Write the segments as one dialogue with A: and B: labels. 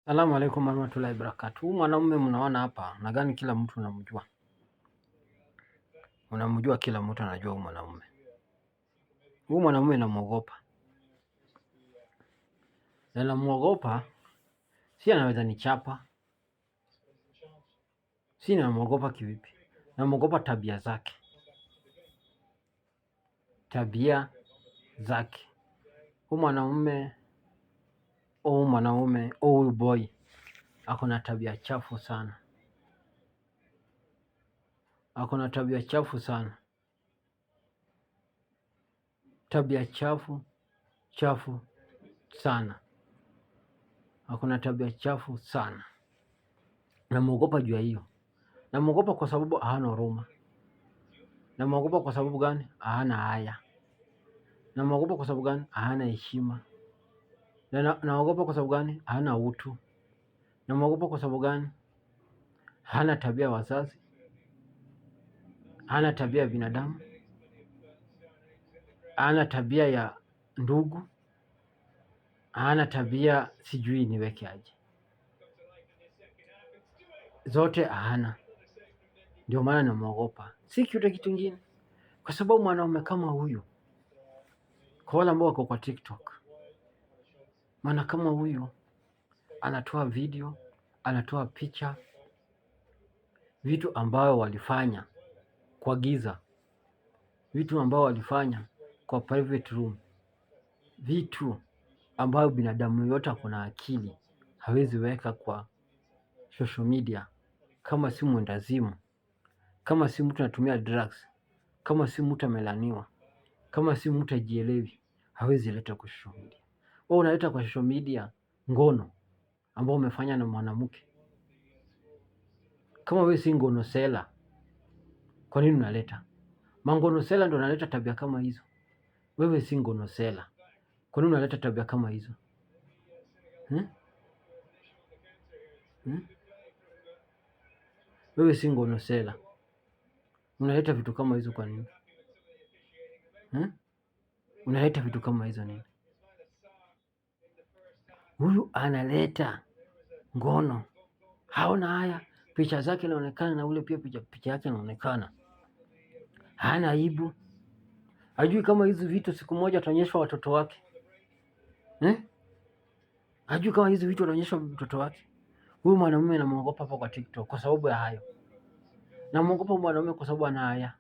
A: Salamu alaikum warahmatullahi wabarakatuh. Huyu mwanaume mnaona hapa, nadhani kila mtu unamjua. Unamjua, kila mtu anajua huyu mwanaume. Huyu mwanaume namuogopa. Na namuogopa, si anaweza nichapa. Si namuogopa kivipi? Namuogopa tabia zake. Tabia zake. Huyu mwanaume, huyu boy ako na tabia chafu sana. Ako na tabia chafu sana. Tabia chafu sana. Ako na tabia chafu sana. Namuogopa juu ya hiyo. Namuogopa kwa sababu hana huruma. Namuogopa kwa sababu gani? Hana haya. Namuogopa kwa sababu gani? Hana heshima. Naogopa kwa sababu gani? Hana utu. Namuogopa kwa sababu gani? Hana tabia ya wazazi. Hana tabia ya binadamu. Hana tabia ya ndugu. Hana tabia, sijui niweke aje, zote hana. Ndio maana namuogopa, si kitu kingine. Kwa sababu mwanaume kama huyu, kwa wale ambao wako kwa TikTok, maana kama huyu anatoa video, anatoa picha, vitu ambayo walifanya kwa giza, vitu ambayo walifanya kwa private room, vitu ambayo binadamu yote ako na akili hawezi weka kwa social media. Kama si mwendazimu, kama si mtu anatumia drugs, kama si mtu amelaniwa, kama si mtu ajielewi, hawezi leta kwa social media. Wewe unaleta kwa social media ngono ambao umefanya na mwanamke. Kama wewe si ngono sela, kwa nini unaleta? Mangono sela ndio unaleta tabia kama hizo. Wewe si ngono sela, kwa nini unaleta tabia kama hizo? Wewe si ngono sela, unaleta vitu kama hizo kwa nini? Unaleta vitu kama hizo nini? Huyu analeta ngono, haona haya. Picha zake inaonekana na ule pia picha yake inaonekana. Hana aibu. Hajui kama hizi vitu siku moja ataonyeshwa watoto wake. Hajui kama hizi vitu ataonyeshwa mtoto wake. Huyu mwanamume namuogopa hapa kwa TikTok kwa sababu ya hayo. Namuogopa mwanamume kwa sababu ana haya.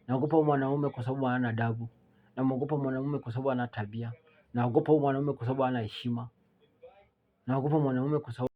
A: Naogopa mwanamume kwa sababu hana adabu. Namuogopa mwanamume kwa sababu hana tabia. Naogopa mwanamume kwa sababu hana heshima. Naogopa mwanamume kwa sababu